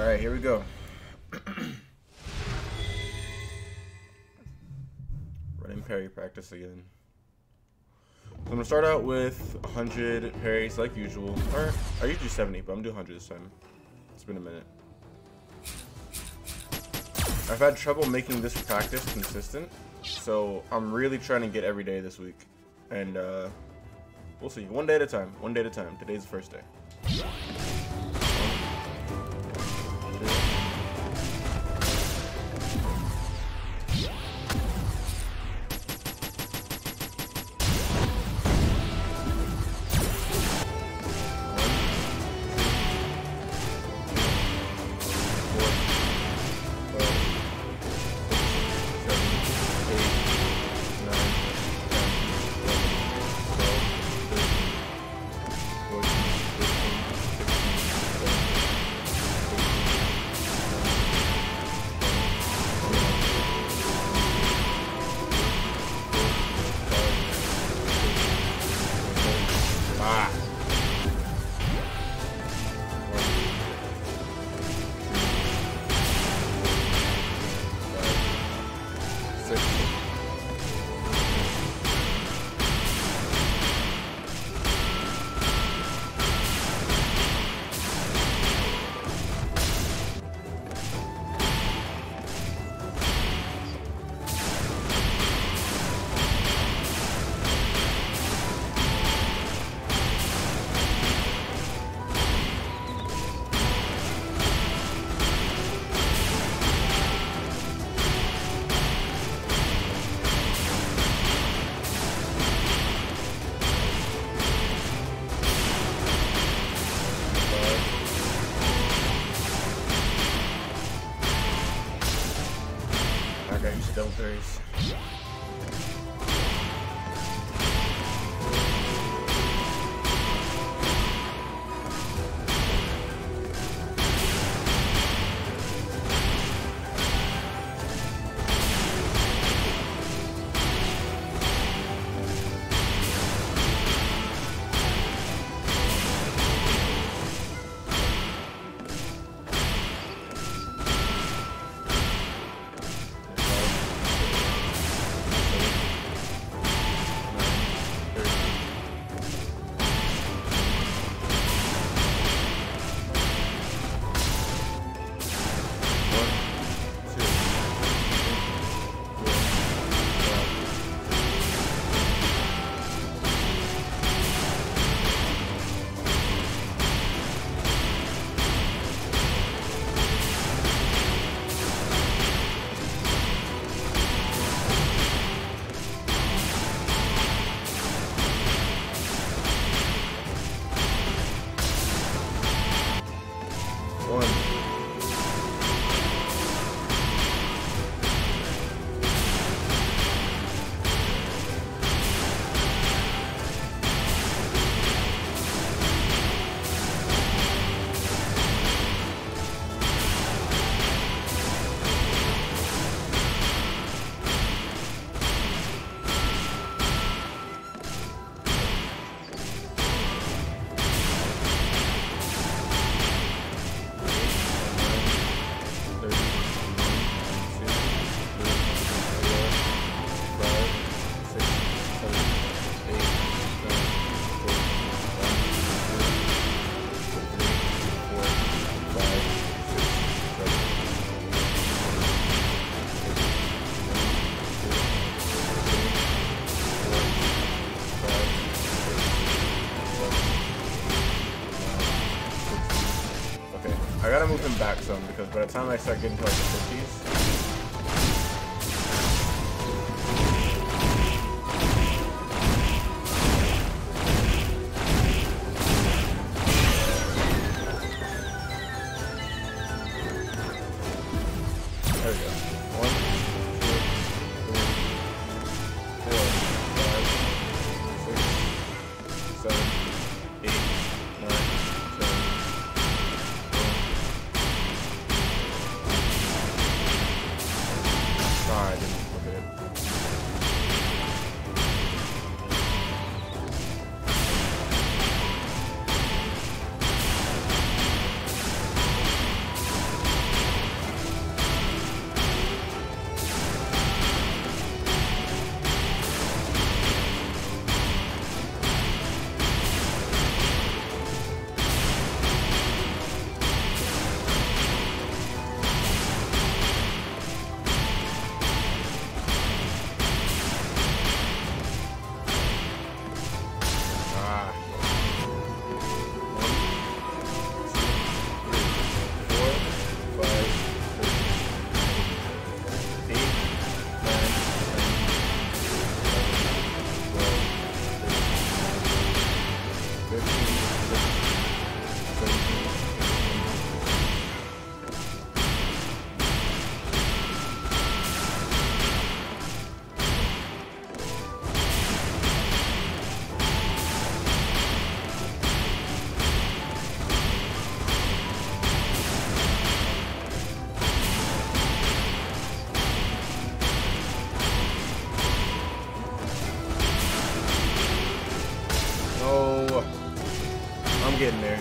Alright, here we go. Running parry practice again. So I'm going to start out with 100 parries like usual. Or I usually do 70, but I'm doing 100 this time. It's been a minute. I've had trouble making this practice consistent, so I'm really trying to get every day this week. And we'll see. One day at a time. One day at a time. Today's the first day. Okay, you should double parries. I gotta move him back some because by the time I start getting to like the 50s, there we go. 1, 2, 3, 4, 5, 6, 7, 8, 9, 10. getting there.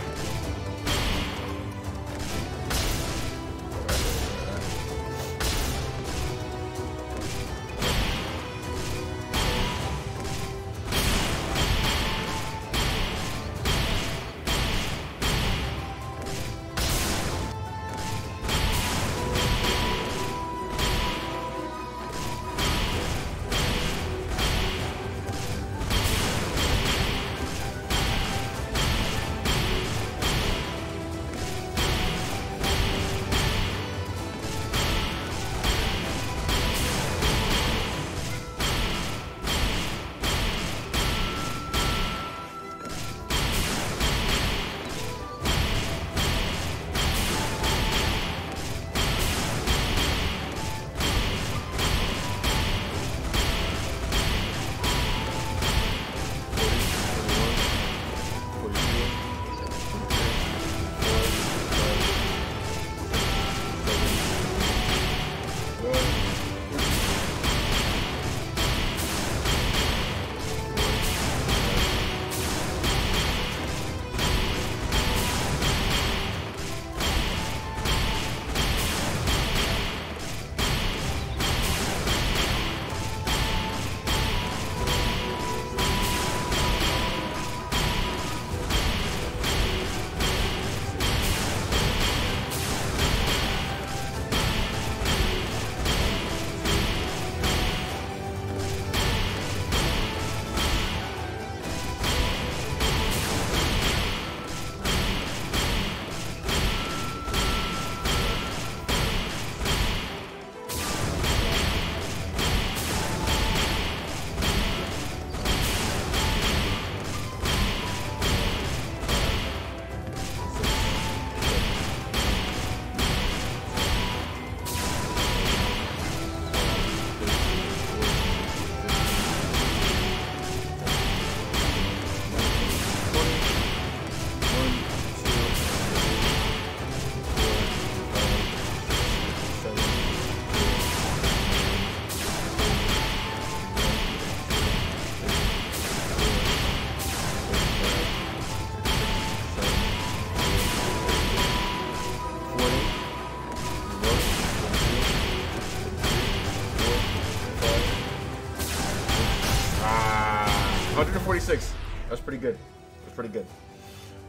That's pretty good. That's pretty good.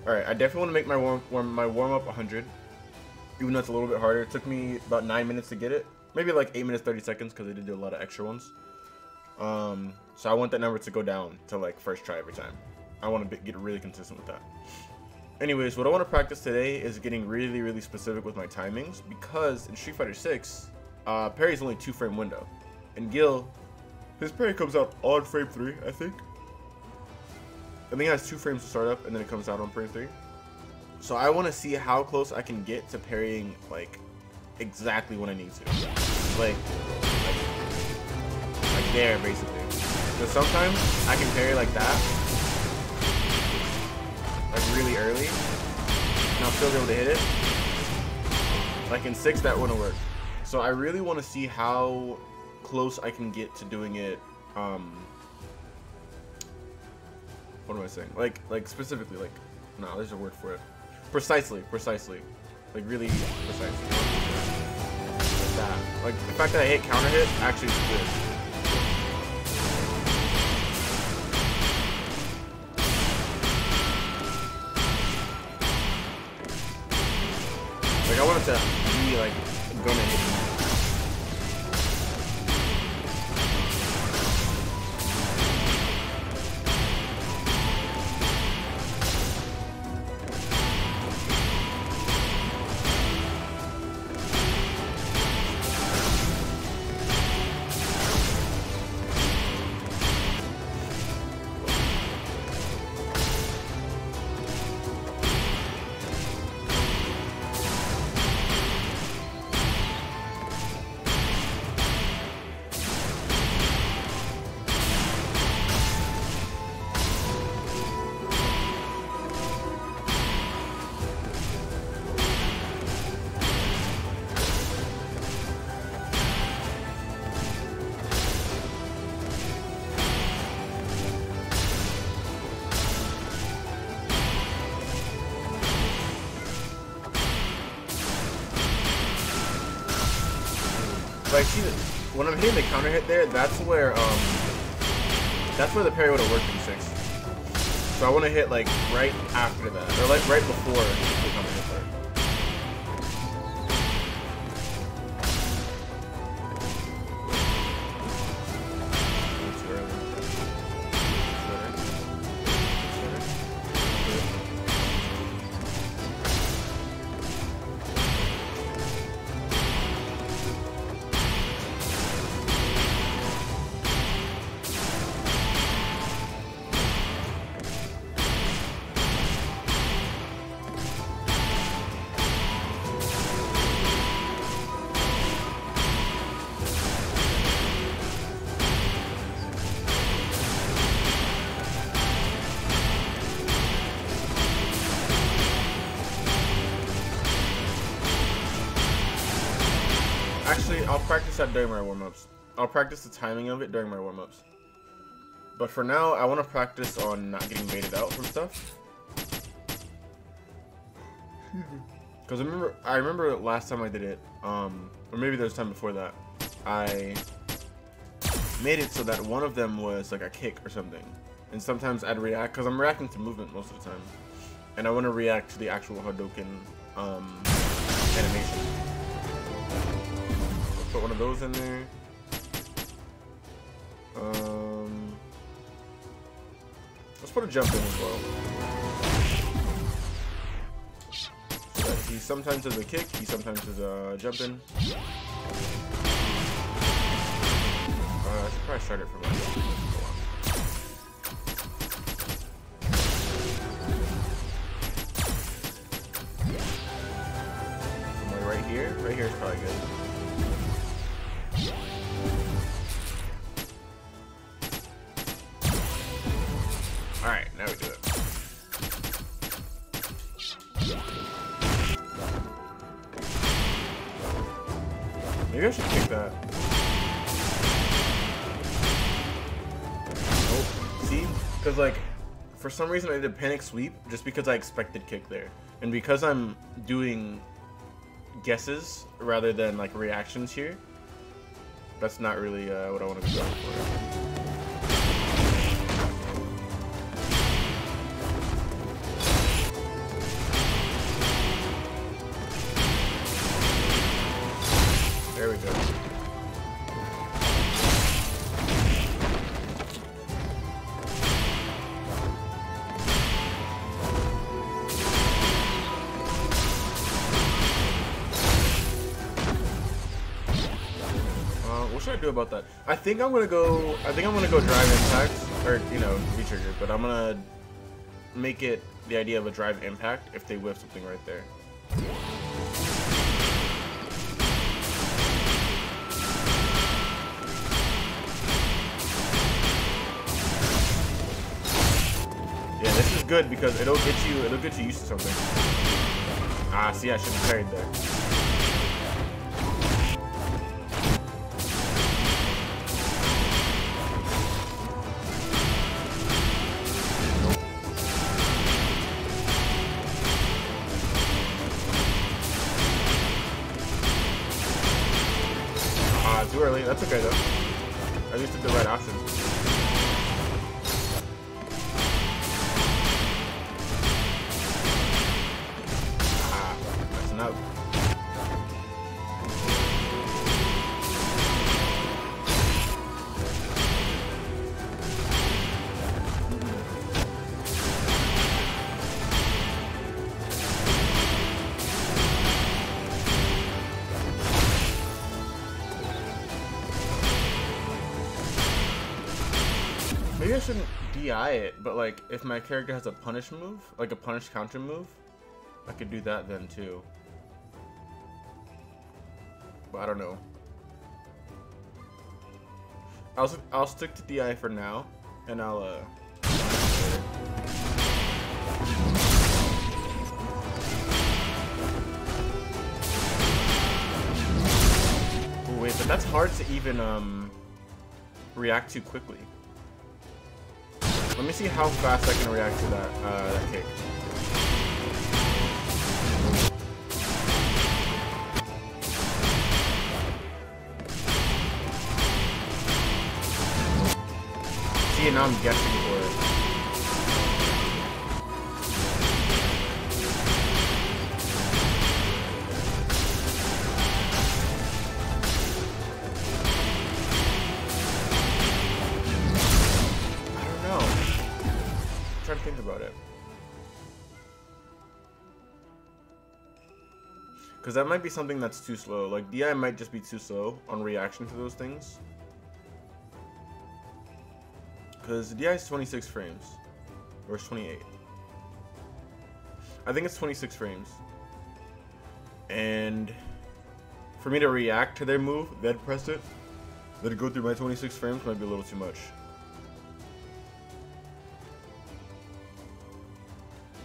All right, I definitely want to make my warm up 100, even though it's a little bit harder. It took me about 9 minutes to get it, maybe like 8 minutes 30 seconds because I did do a lot of extra ones. So I want that number to go down to like first try every time. I want to get really consistent with that. Anyways, what I want to practice today is getting really specific with my timings, because in Street Fighter 6, parry's only 2-frame window, and Gil, his parry comes out on frame 3, I think. I think it has 2 frames to start up, and then it comes out on frame 3. So I want to see how close I can get to parrying, like, exactly when I need to. Like there, basically. So sometimes I can parry like that, like really early, and I'll still be able to hit it. Like in 6, that wouldn't work. So I really want to see how close I can get to doing it, what am I saying? Like specifically, like, no, there's a word for it. Precisely. Like really precisely. Like that. Like the fact that I hit counter hit actually is good. Like I want it to be like gonna hit me. Like, see, when I'm hitting the counter hit there, that's where the parry would have worked in 6. So I want to hit like right after that, or like right before the counter hit there. Actually, I'll practice that during my warm-ups. I'll practice the timing of it during my warm-ups. But for now, I want to practice on not getting baited out from stuff. Because I remember last time I did it, or maybe there was time before that, I made it so that one of them was like a kick or something. And sometimes I'd react, because I'm reacting to movement most of the time. And I want to react to the actual Hadouken animation. Put one of those in there. Let's put a jump in as well. So that he sometimes does a kick, he sometimes does a jump in. I should probably start it from right here. Right here is probably good. Alright, now we do it. Maybe I should kick that. Nope. See? Because, like, for some reason I did a panic sweep just because I expected kick there. And because I'm doing guesses rather than, like, reactions here, that's not really what I want to be going for. There we go. What should I do about that? I think I'm gonna go drive impact, or you know, V-trigger, but I'm gonna make it the idea of a drive impact if they whiff something right there. Yeah, this is good because it'll get you used to something. Ah, see, I should have parried there. Too early. That's okay though. At least it's the right option. Ah, messing up. Maybe I shouldn't DI it, but like if my character has a punish move, like a punish counter move, I could do that then too. But I don't know. I'll stick to DI for now, and I'll Ooh, wait, but that's hard to even react to quickly. Let me see how fast I can react to that kick. See, now I'm guessing for it. I don't know. I'm trying to think about it. Because that might be something that's too slow. Like, DI might just be too slow on reaction to those things. Because DI is 26 frames. Or it's 28. I think it's 26 frames. And for me to react to their move, then press it, then go through my 26 frames might be a little too much.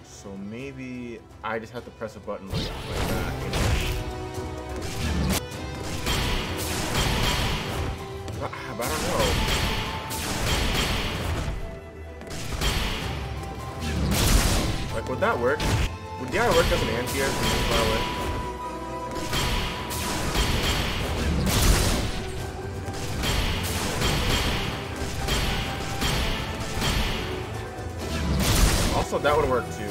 So maybe I just have to press a button like that. You know? But I don't know. Like, would that work? Would DI work as an anti-air from this far away? Also, that would work too.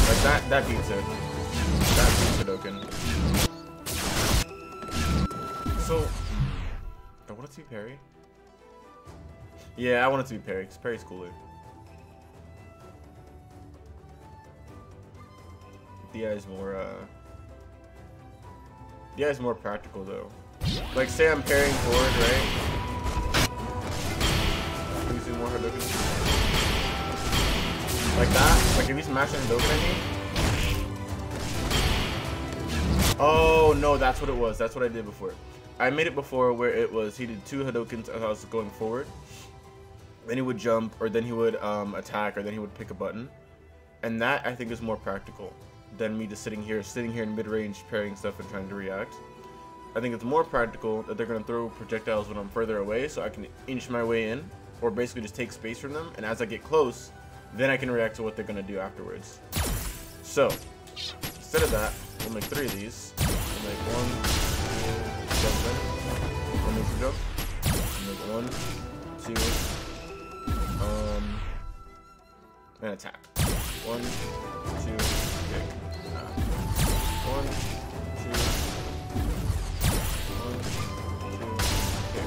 Like that beats it. That beats Hadouken. So, I want it to be Parry. Yeah, I want it to be Parry, because Parry's cooler. DI is more practical though. Like, say I'm parrying forward, right? Using more Hadouken. Like that? Like if he's smashing Hadouken at me? Oh no, that's what it was. That's what I did before. I made it before where it was he did 2 Hadoukens as I was going forward. Then he would jump, or then he would attack, or then he would pick a button. And that I think is more practical than me just sitting here in mid-range parrying stuff and trying to react. I think it's more practical that they're going to throw projectiles when I'm further away so I can inch my way in, or basically just take space from them, and as I get close, then I can react to what they're going to do afterwards. So, instead of that, we'll make 3 of these. We'll make 1, 2, jump in. We'll make some jump. We'll make 1, 2, and attack. 1, 2, kick. 1, 2, 1, 2, kick.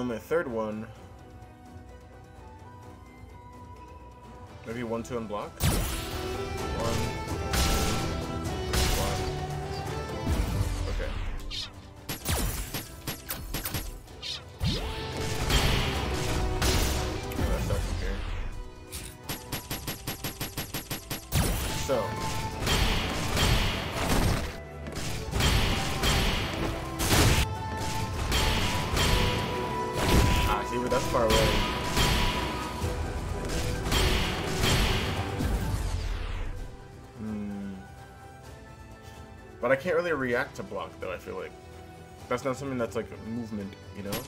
A third one. Maybe 1, 2, and block. 1, block. Okay. Let's start from here. So. See, but that's far away. But I can't really react to block though, I feel like. That's not something that's like a movement, you know?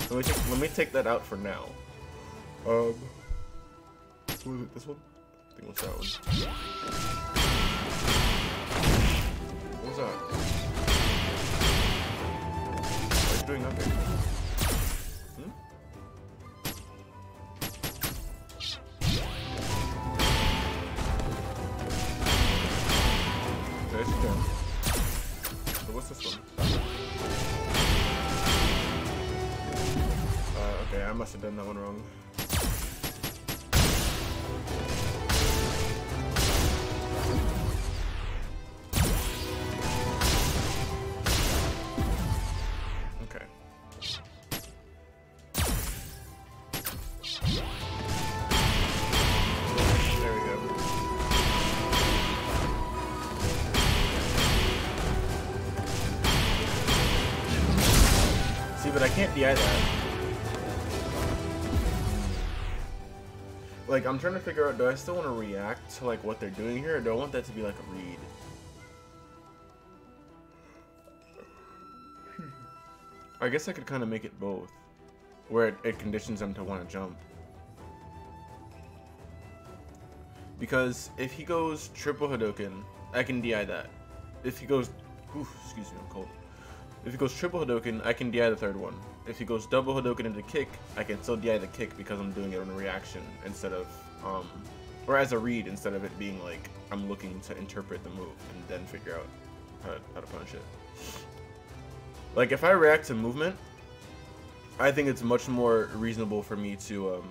Let me take that out for now. What was it, this one? I think it was that one. What was that? What are you doing up there? So what's this one? Okay, I must have done that one wrong. Okay. There we go. But I can't DI that. Like, I'm trying to figure out, do I still want to react to like what they're doing here, or do I want that to be like a read? I guess I could kind of make it both, where it conditions them to want to jump. Because if he goes triple Hadouken, I can DI that. If he goes, oof, excuse me, I'm cold. If he goes triple Hadouken, I can DI the third one. If he goes double Hadouken into kick, I can still DI the kick because I'm doing it on a reaction instead of, or as a read instead of it being like I'm looking to interpret the move and then figure out how to punish it. Like if I react to movement, I think it's much more reasonable for me to,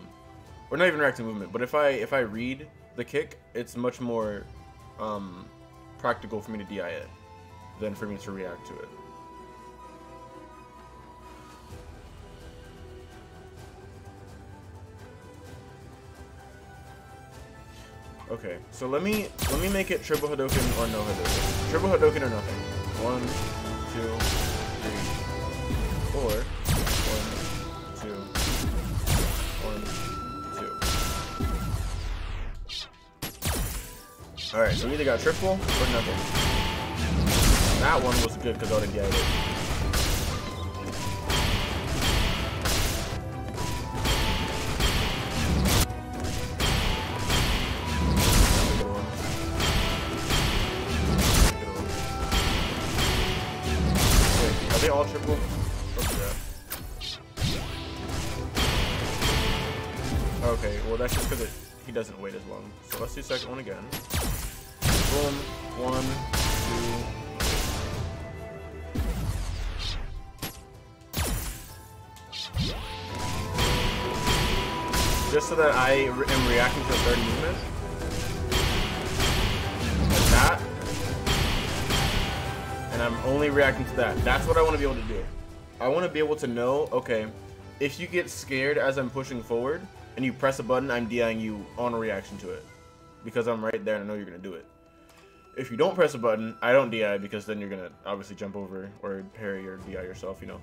or not even react to movement, but if I read the kick, it's much more practical for me to DI it than for me to react to it. Okay, so let me make it triple Hadouken or no Hadouken. Triple Hadouken or nothing. 1, 2, 3, 4. 1, 2, 1, 2. Alright, so we either got triple or nothing. That one was good because I already DI'd it. Are they all triple? Okay, well that's just because he doesn't wait as long. So let's do second one again. Boom. 1, 2. Just so that I am reacting to the third movement. Like that. And I'm only reacting to that. That's what I want to be able to do. I want to be able to know, okay, if you get scared as I'm pushing forward and you press a button, I'm DIing you on a reaction to it. Because I'm right there and I know you're going to do it. If you don't press a button, I don't DI because then you're going to obviously jump over or parry or DI yourself, you know.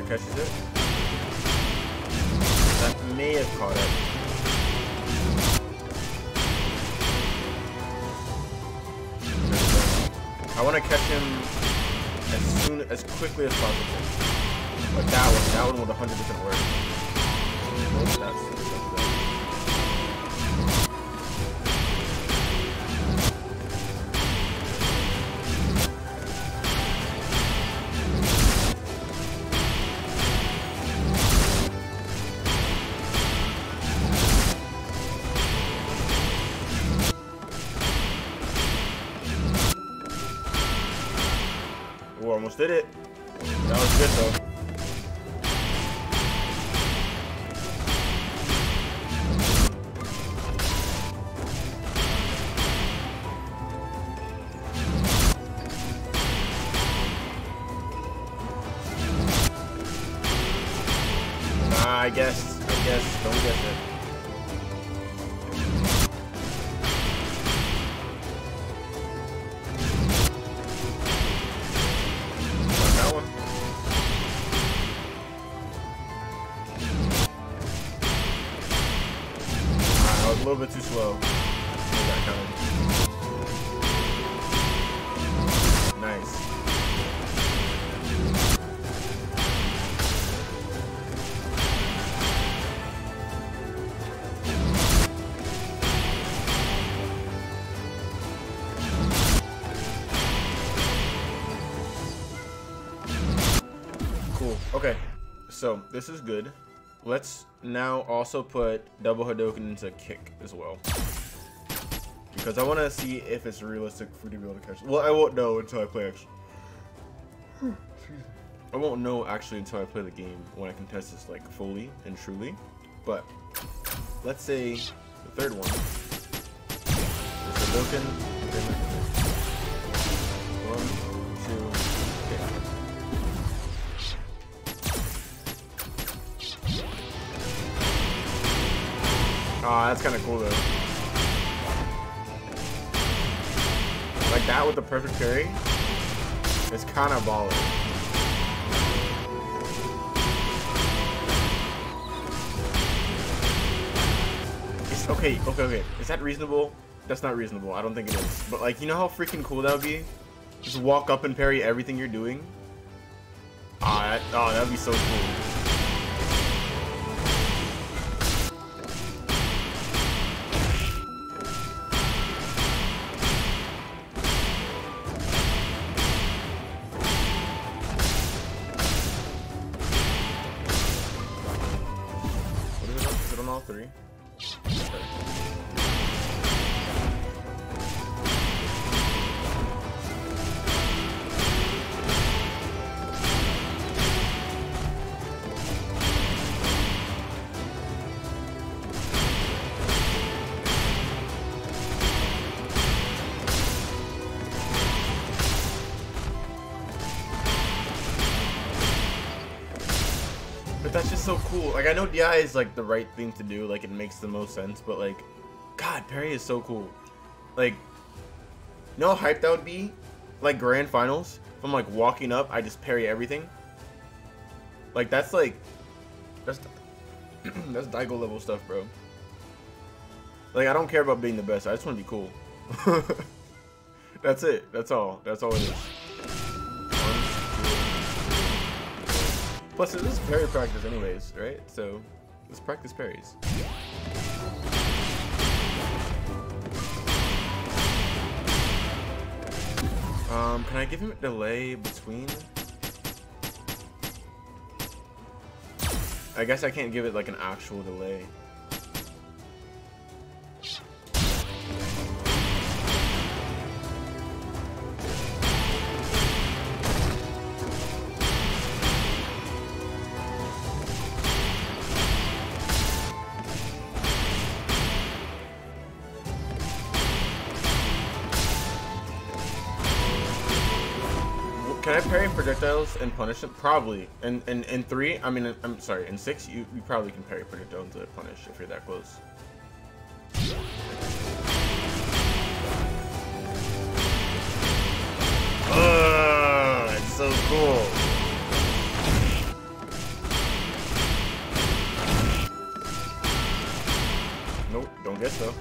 Catches it. That may have caught it. I want to catch him as quickly as possible. Like that one would 100% work. That's Ooh, almost did it. That was good though. I guess, don't guess it. A little bit too slow. Nice. Cool. Okay. So this is good. Let's now also put double Hadouken into kick as well. Because I want to see if it's realistic for you to be able to catch. Well, I won't know until I play actually. I won't know actually until I play the game when I can test this like fully and truly. But let's say the third one is Hadouken. 1, 2, kick. Aw, that's kind of cool though. Like that with the perfect parry. It's kind of baller. It's okay. Is that reasonable? That's not reasonable. I don't think it is. But like, you know how freaking cool that would be? Just walk up and parry everything you're doing. That'd be so cool. What is it on? Is it on all three? Okay. But that's just so cool. Like, I know DI is like the right thing to do, like it makes the most sense, but like, God, parry is so cool. Like, you know how hyped that would be? Like grand finals, if I'm like walking up, I just parry everything. Like that's that's Daigo level stuff, bro. Like, I don't care about being the best, I just want to be cool. That's it. That's all it is. Plus, this is parry practice anyways, right? So, let's practice parries. Can I give him a delay between? I guess I can't give it like an actual delay. Can I parry projectiles and punish them? Probably. And in 3, I mean, I'm sorry, in 6, you probably can parry projectiles to punish if you're that close. Oh, it's so cool. Nope, don't guess though.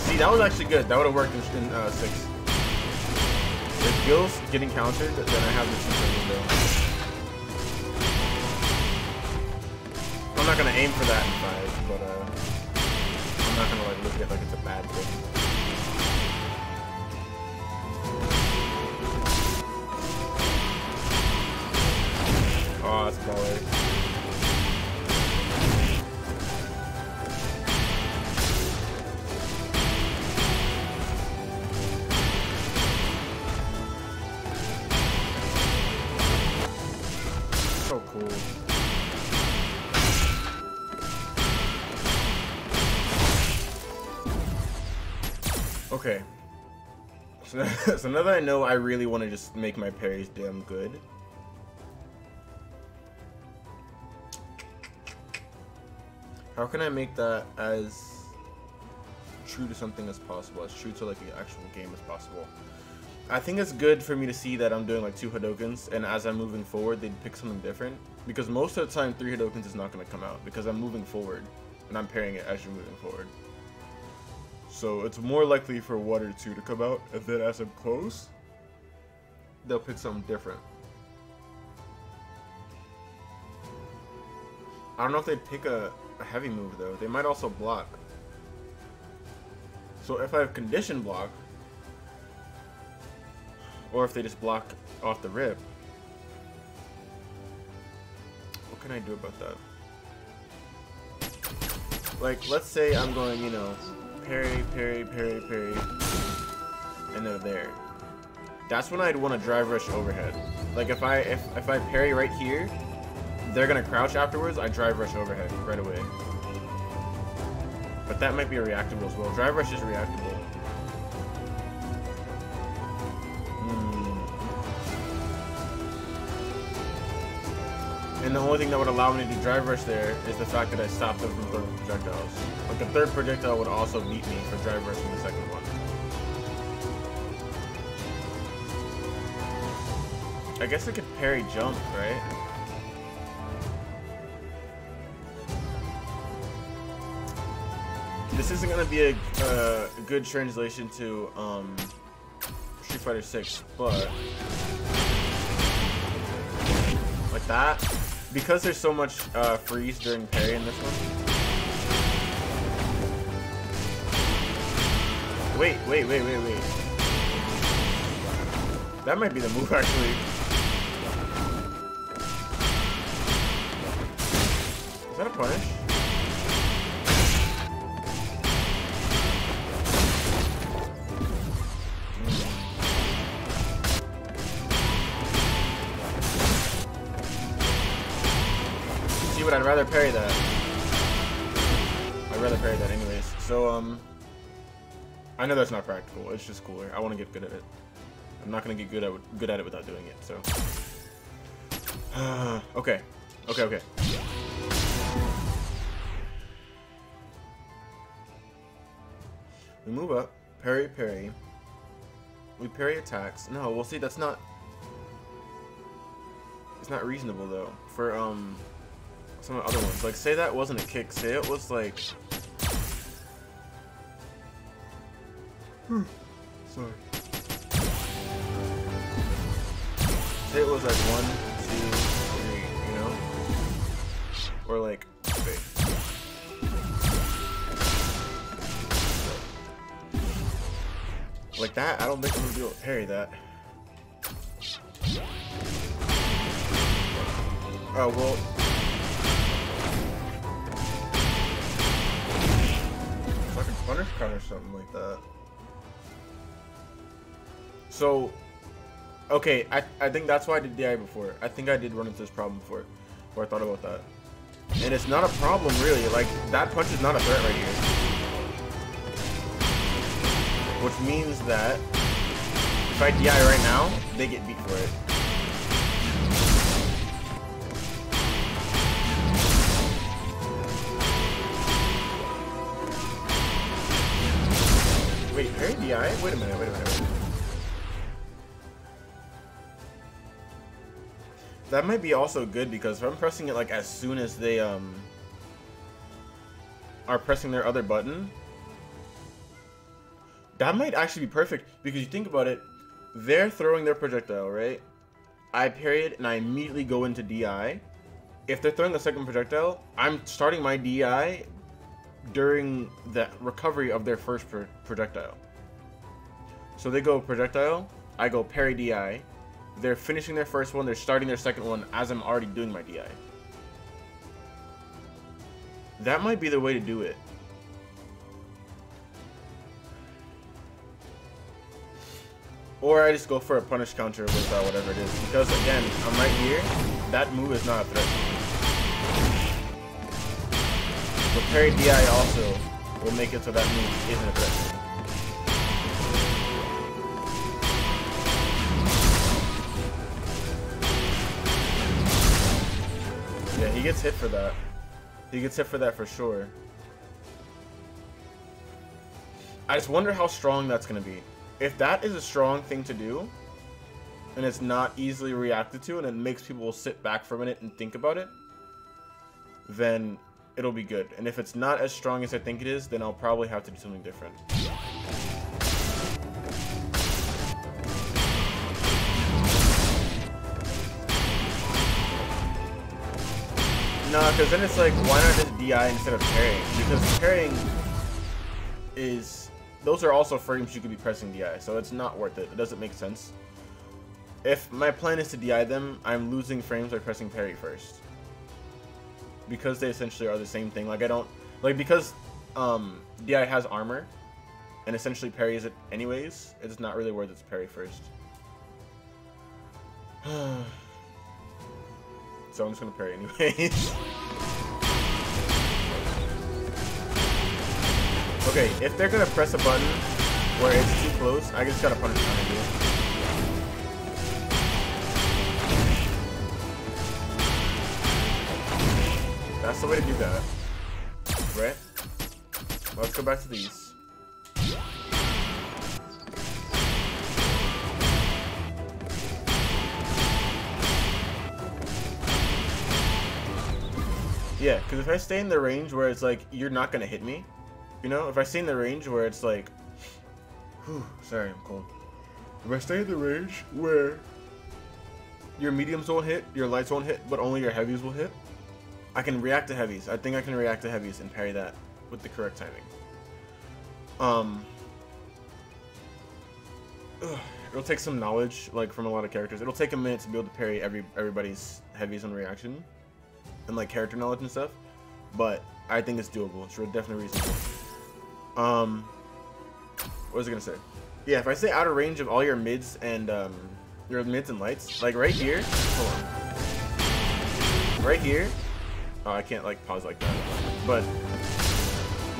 See, that was actually good. That would have worked in 6. If Gil's getting countered, then I have the super window. I'm not gonna aim for that in 5, but I'm not gonna like look at it like it's a bad thing. Oh, that's baller. So cool. Okay. So now that I know I really want to just make my parries damn good. How can I make that as true to something as possible, as true to like the actual game as possible? I think it's good for me to see that I'm doing like 2 Hadokens, and as I'm moving forward, they'd pick something different. Because most of the time, 3 Hadokens is not going to come out, because I'm moving forward, and I'm parrying it as you're moving forward. So it's more likely for 1 or 2 to come out, and then as I'm close, they'll pick something different. I don't know if they'd pick a heavy move though. They might also block. So if I have condition block, or if they just block off the rip, what can I do about that? Like, let's say I'm going, you know, parry, parry, parry, parry, and they're there. That's when I'd want to drive rush overhead. Like if I parry right here, they're gonna crouch afterwards. I drive rush overhead right away. But that might be a reactable as well. Drive rush is reactable. And the only thing that would allow me to do drive rush there is the fact that I stopped them from throwing projectiles. But the third projectile would also beat me for drive rushing the second one. I guess I could parry jump, right? This isn't gonna be a good translation to Street Fighter 6, but like that, because there's so much freeze during parry in this one. Wait. That might be the move actually. Is that a punish? But I'd rather parry that. I'd rather parry that anyways. So, I know that's not practical. It's just cooler. I want to get good at it. I'm not going to get good at it without doing it, so. Okay. We move up. Parry. We parry attacks. No, well, see, that's not... It's not reasonable, though. For, some of the other ones. Like, say that wasn't a kick. Say it was like... Sorry. Say it was like 1, 2, 3, you know? Or like... Okay. Like that? I don't think I'm gonna be able to parry that. Oh, well... Punish cut or something like that. So, okay, I think that's why I did DI before. I think I did run into this problem before I thought about that. And it's not a problem really. Like, that punch is not a threat right here. Which means that if I DI right now, they get beat for it. Wait, parry DI? Wait a minute. That might be also good because if I'm pressing it like as soon as they are pressing their other button, that might actually be perfect because you think about it, they're throwing their projectile, right? I parry it and I immediately go into DI. If they're throwing the second projectile, I'm starting my DI during the recovery of their first projectile. So they go projectile, I go parry DI, they're finishing their first one, they're starting their second one as I'm already doing my DI. That might be the way to do it. Or I just go for a punish counter with whatever it is. Because again, I'm right here, that move is not a threat. But parry DI also will make it so that move isn't a threat. Yeah, he gets hit for that. He gets hit for that for sure. I just wonder how strong that's going to be. If that is a strong thing to do, and it's not easily reacted to, and it makes people sit back for a minute and think about it, then it'll be good. And if it's not as strong as I think it is, then I'll probably have to do something different. No, because then it's like, why not just DI instead of parrying? Because parrying is... Those are also frames you could be pressing DI, so it's not worth it. It doesn't make sense. If my plan is to DI them, I'm losing frames by pressing parry first. Because they essentially are the same thing. Like, I don't... Like, because DI has armor, and essentially parries it anyways, it's not really worth it to parry first. So I'm just gonna parry anyways. Okay, if they're gonna press a button where it's too close, I just gotta punish counter do it. That's the way to do that. Right? Let's go back to these. Yeah, because if I stay in the range where it's like, you're not going to hit me, you know? If I stay in the range where it's like, whew, sorry, I'm cold. If I stay in the range where your mediums won't hit, your lights won't hit, but only your heavies will hit, I can react to heavies. I think I can react to heavies and parry that with the correct timing. It'll take some knowledge, like, from a lot of characters. It'll take a minute to be able to parry everybody's heavies on reaction. And like character knowledge and stuff, but I think it's doable. It's definitely reasonable. What was I gonna say? Yeah, if I stay out of range of all your mids and lights, like right here. Hold on. Right here. Oh, I can't like pause like that. But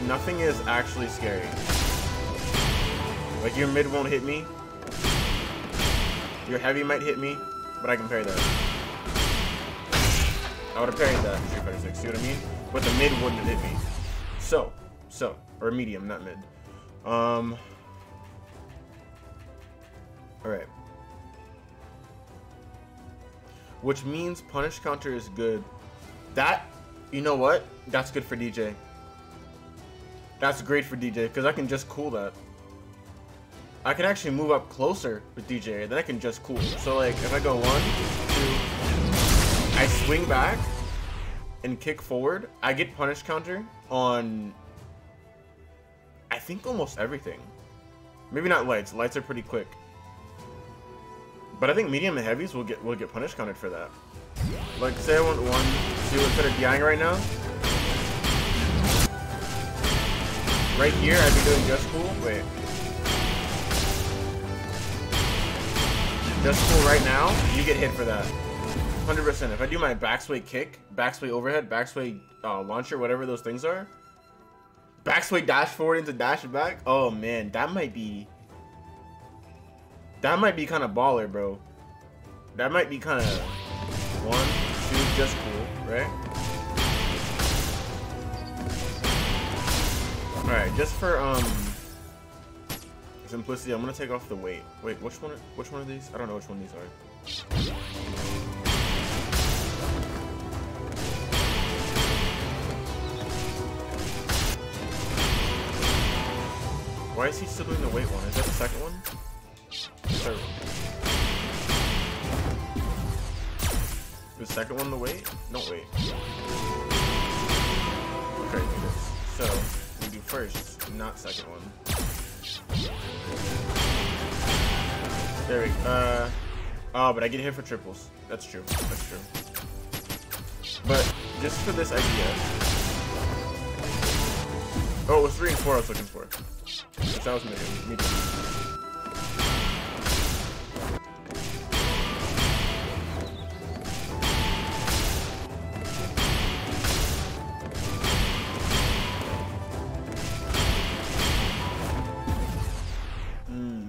nothing is actually scary. Like your mid won't hit me. Your heavy might hit me, but I can parry that. I would have parried that in Street Fighter 6, see what I mean? But the mid wouldn't have hit me. So, or medium, not mid. Alright. Which means punish counter is good. That, you know what? That's good for DJ. That's great for DJ, because I can just cool that. I can actually move up closer with DJ, then I can just cool. So like, if I go 1, 2, I swing back and kick forward, I get punish counter on, I think, almost everything. Maybe not lights. Lights are pretty quick. But I think medium and heavies will get punish countered for that. Like, say I want 1, 2 instead of DIing right now. Right here, I'd be doing just cool. Wait. Just cool right now, you get hit for that. 100%. If I do my backsway kick, backsway overhead, backsway launcher, whatever those things are, backsway dash forward into dash back, oh man, that might be kind of baller, bro. That might be kind of 1, 2, just cool, right? All right, just for simplicity, I'm gonna take off the weight. Wait, which one are these? I don't know which one these are. Why is he still doing the weight one? Is that the second one? Third one. The second one the weight? No, wait. Okay, do this. So, we do first, not second one. There we go. Oh, but I get hit for triples. That's true. That's true. But, just for this idea. Oh, it was 3 and 4 I was looking for. That was medium.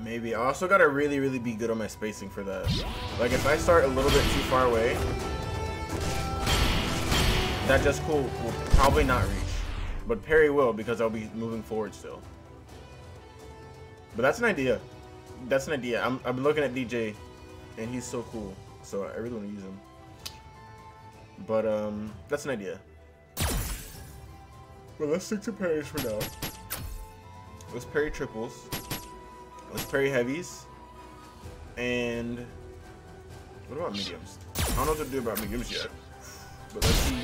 Maybe. I also gotta really be good on my spacing for that. Like, if I start a little bit too far away, that just cool will probably not reach. But parry will, because I'll be moving forward still. But that's an idea. That's an idea. I've been looking at DJ, and he's so cool. So I really want to use him. But that's an idea. But let's stick to parries for now. Let's parry triples. Let's parry heavies. And what about mediums? I don't know what to do about mediums yet. But let's see.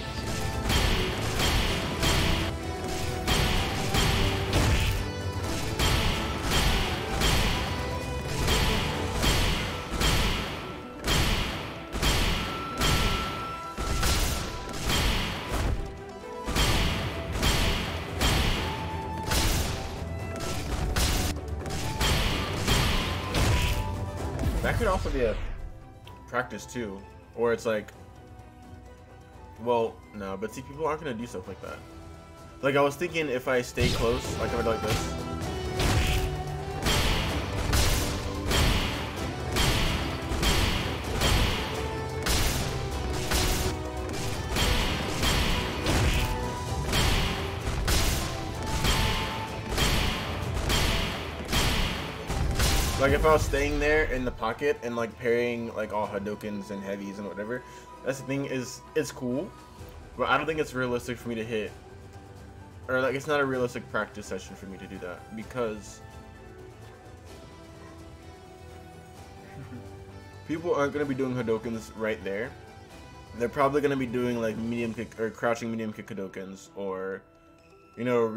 That could also be a practice too, or it's like, well, no, but see, people aren't gonna do stuff like that. Like, I was thinking if I stay close, like if I do like this. Like if I was staying there in the pocket and like parrying like all Hadokens and heavies and whatever, that's the thing is it's cool, but I don't think it's realistic for me to hit, or like it's not a realistic practice session for me to do that because people aren't going to be doing Hadokens right there. They're probably going to be doing like medium kick or crouching medium kick Hadokens, or you know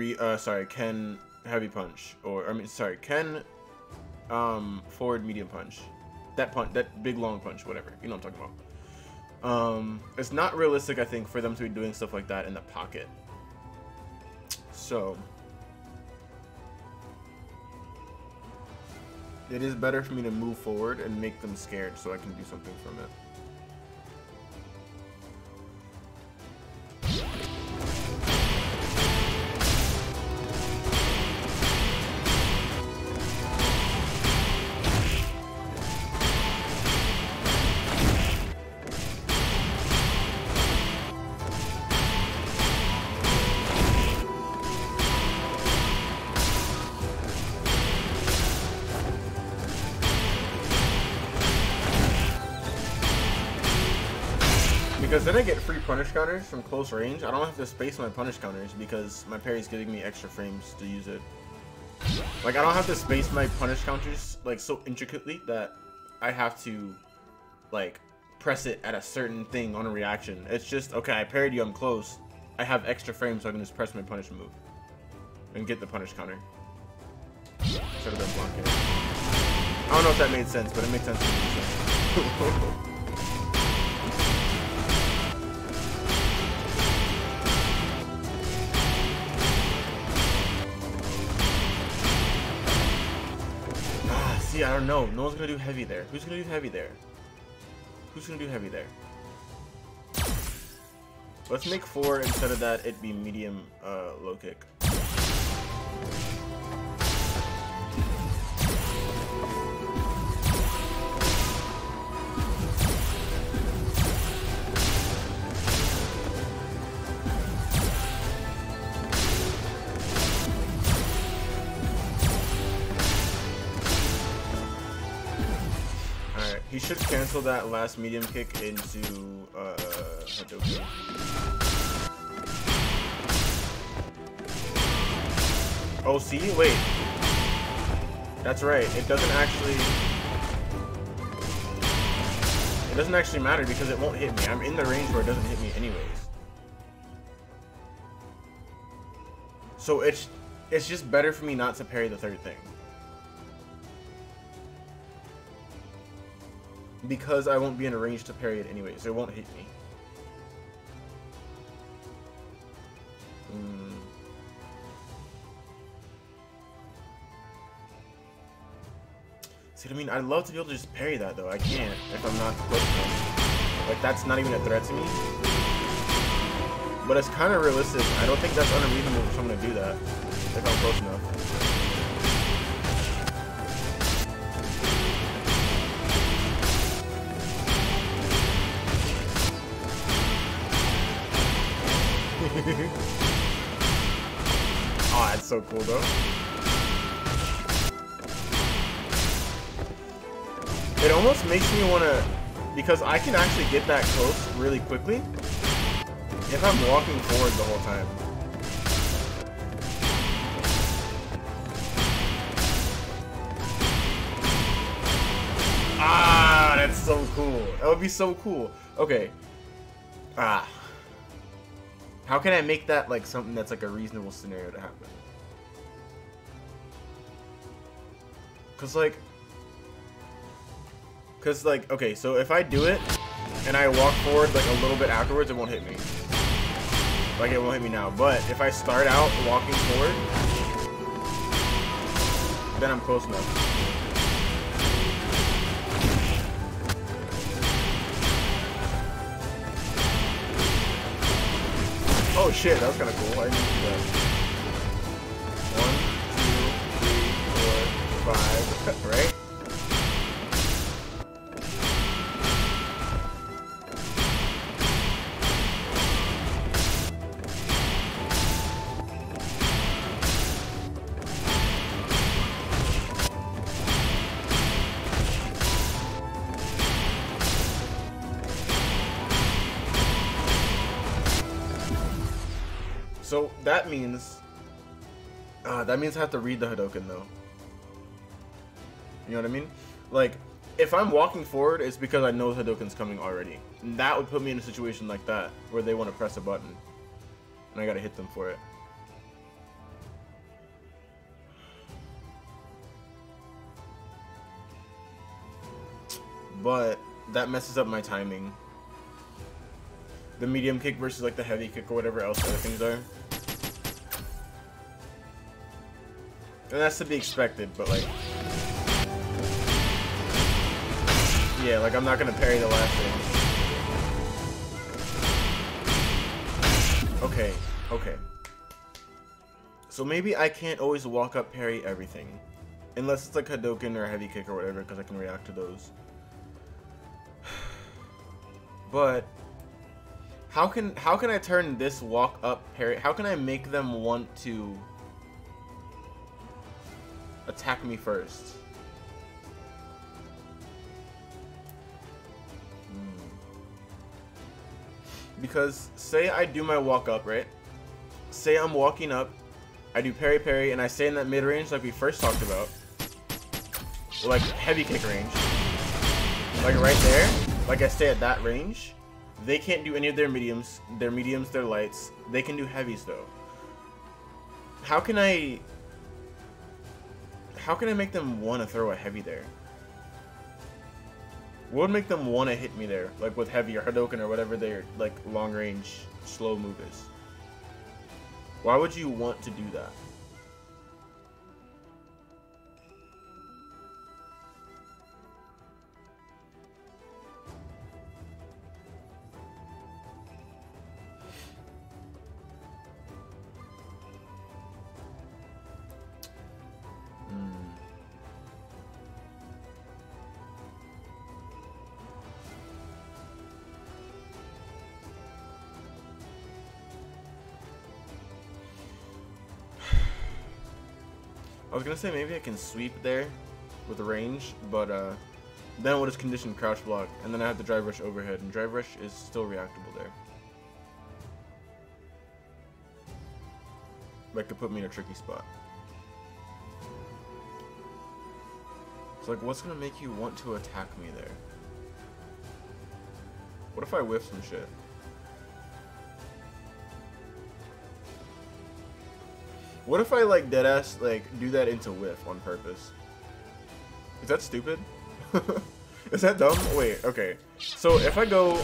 Ken heavy punch, or I mean sorry Ken forward medium punch, that big long punch, whatever, you know what I'm talking about. It's not realistic, I think, for them to be doing stuff like that in the pocket. So it is better for me to move forward and make them scared so I can do something from it. Because then I get free punish counters from close range. I don't have to space my punish counters because my parry's giving me extra frames to use it. Like I don't have to space my punish counters like so intricately that I have to like press it at a certain thing on a reaction. It's just, okay, I parried you, I'm close. I have extra frames so I can just press my punish move and get the punish counter instead of them blocking. I don't know if that made sense, but it makes sense to me. See, I don't know. No one's gonna do heavy there. Who's gonna do heavy there? Who's gonna do heavy there? Let's make 4 instead of that. It'd be medium low kick. He should cancel that last medium kick into Hadouken. Oh, see? Wait. That's right. It doesn't actually matter because it won't hit me. I'm in the range where it doesn't hit me anyways. So it's just better for me not to parry the third thing. Because I won't be in a range to parry it anyway, so it won't hit me. See what I mean? I'd love to be able to just parry that though. I can't if I'm not close enough. Like that's not even a threat to me. But it's kind of realistic. I don't think that's unreasonable for someone to do that if I'm close enough. Oh, that's so cool though. It almost makes me want to, because I can actually get that close really quickly if I'm walking forward the whole time. Ah, that's so cool. That would be so cool. Okay. Ah. How can I make that like something that's like a reasonable scenario to happen? Cause like, okay, so if I do it and I walk forward like a little bit afterwards, it won't hit me. Like it won't hit me now. But if I start out walking forward, then I'm close enough. Oh shit, that was kind of cool. I didn't do that. 1, 2, 3, 4, 5, right? So that means I have to read the Hadoken though. You know what I mean? Like, if I'm walking forward, it's because I know Hadoken's coming already. And that would put me in a situation like that, where they want to press a button. And I gotta hit them for it. But that messes up my timing. The medium kick versus like the heavy kick or whatever else other things are. And that's to be expected, but like... yeah, like I'm not gonna parry the last thing. Okay, okay. So maybe I can't always walk up parry everything. Unless it's like Hadoken or a heavy kick or whatever, because I can react to those. But how can I turn this walk up parry? How can I make them want to attack me first? Because say I do my walk up, right? Say I'm walking up, I do parry parry, and I stay in that mid range like we first talked about, or like heavy kick range, like right there. Like I stay at that range. They can't do any of their mediums, their lights. They can do heavies though. How can I make them want to throw a heavy there? What would make them want to hit me there, like with heavy or Hadoken or whatever their like long range slow move is? Why would you want to do that? I was gonna say maybe I can sweep there with the range, but then we'll just condition crouch block, and then I have to drive rush overhead, and drive rush is still reactable there. That could put me in a tricky spot. So like, what's gonna make you want to attack me there? What if I whiff some shit? What if I like deadass like do that into whiff on purpose? Is that stupid? Is that dumb? Wait, okay. So if I go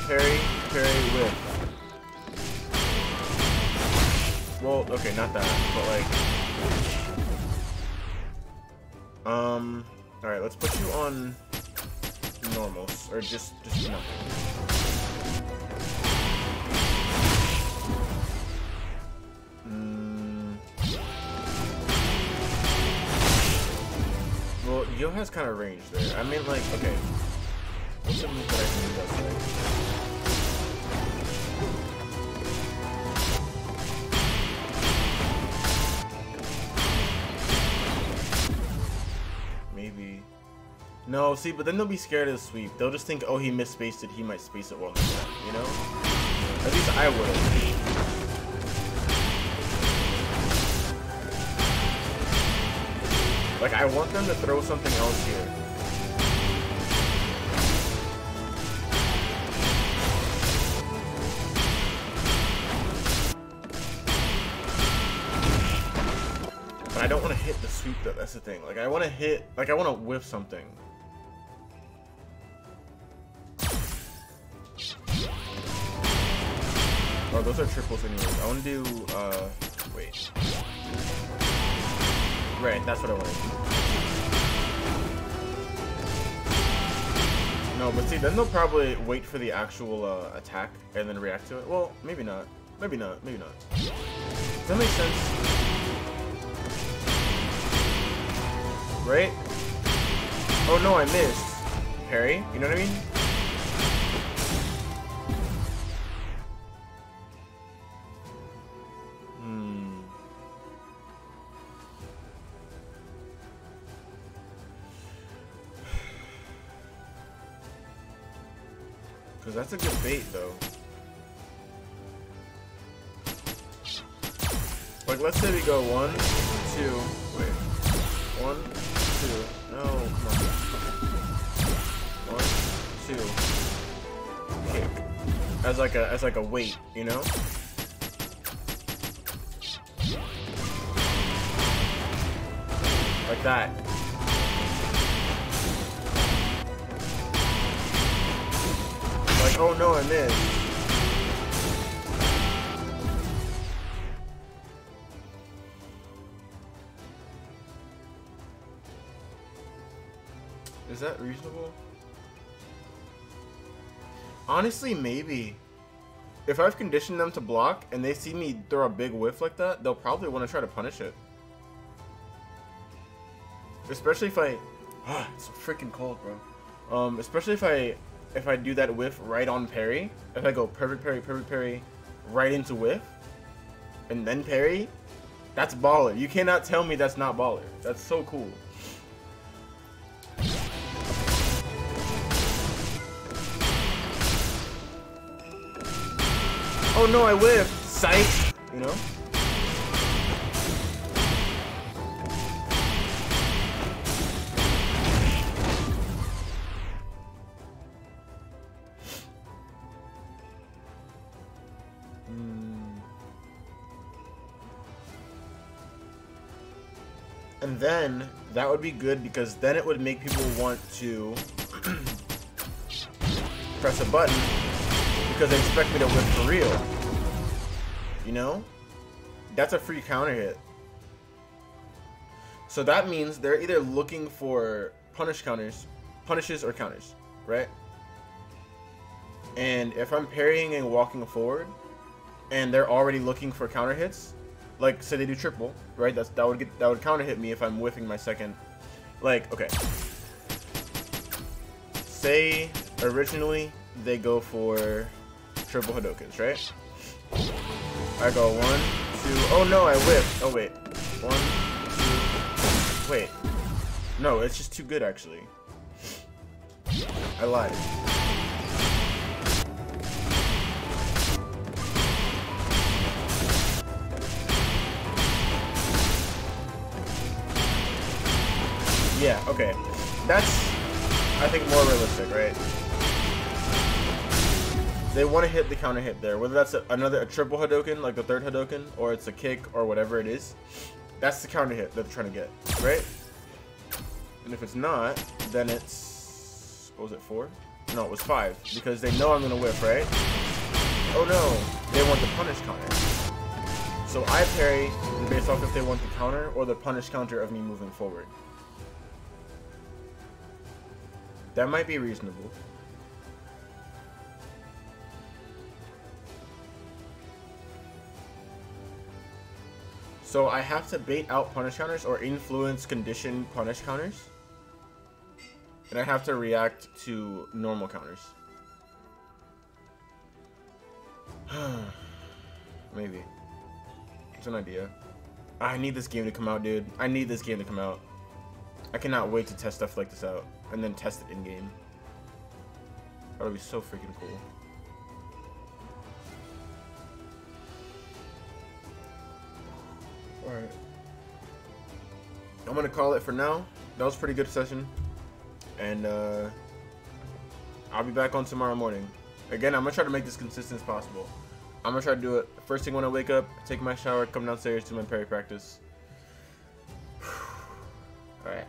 parry, parry, whiff. Well, okay, not that, but like alright, let's put you on normals, or just nothing. Well, Yo has kind of range there. I mean, like, okay. What's a move that I can do that's like... maybe. No, see, but then they'll be scared of the sweep. They'll just think, oh, he misspaced it. He might space it well next time, you know? At least I would. Like, I want them to throw something else here. But I don't want to hit the sweep though, that's the thing. Like, I want to hit, like, I want to whiff something. Oh, those are triples anyways. I want to do, wait. Right, that's what I want to do. No, but see, then they'll probably wait for the actual attack and then react to it. Well, maybe not. Maybe not. Maybe not. Does that make sense? Right? Oh no, I missed. Parry? You know what I mean? Because that's a good bait, though. Like, let's say we go 1, 2, wait. 1, 2, no, come on. 1, 2, kick. As like a weight, you know? Like that. Like, oh no, I missed. Is that reasonable? Honestly, maybe. If I've conditioned them to block and they see me throw a big whiff like that, they'll probably want to try to punish it. Especially if I... it's so freaking cold, bro. Especially if I do that whiff right on parry. If I go perfect parry, right into whiff, and then parry, that's baller. You cannot tell me that's not baller. That's so cool. Oh no, I whiffed. Psych. You know? And then that would be good because then it would make people want to press a button because they expect me to win for real. You know? That's a free counter hit. So that means they're either looking for punishes or counters, right? And if I'm parrying and walking forward and they're already looking for counter hits, like say they do triple, right? That would counter hit me if I'm whiffing my second. Like, okay. Say originally they go for triple Hadokens, right? I go 1, 2. Oh no, I whiffed. Oh wait. 1, 2. Wait. No, it's just too good actually. I lied. Yeah, okay. That's, I think, more realistic, right? They want to hit the counter hit there. Whether that's a triple Hadoken, like the third Hadoken, or it's a kick, or whatever it is. That's the counter hit that they're trying to get, right? And if it's not, then it's... What was it, 4? No, it was 5. Because they know I'm going to whiff, right? Oh no, they want the punish counter. So I parry based off if they want the counter or the punish counter of me moving forward. That might be reasonable. So I have to bait out punish counters or influence condition punish counters. And I have to react to normal counters. Maybe. It's an idea. I need this game to come out, dude. I need this game to come out. I cannot wait to test stuff like this out. And then test it in-game. That would be so freaking cool. Alright. I'm gonna call it for now. That was a pretty good session. And I'll be back on tomorrow morning. Again, I'm gonna try to make this consistent as possible. I'm gonna try to do it first thing when I wake up, take my shower, come downstairs, do my Parry practice. Alright.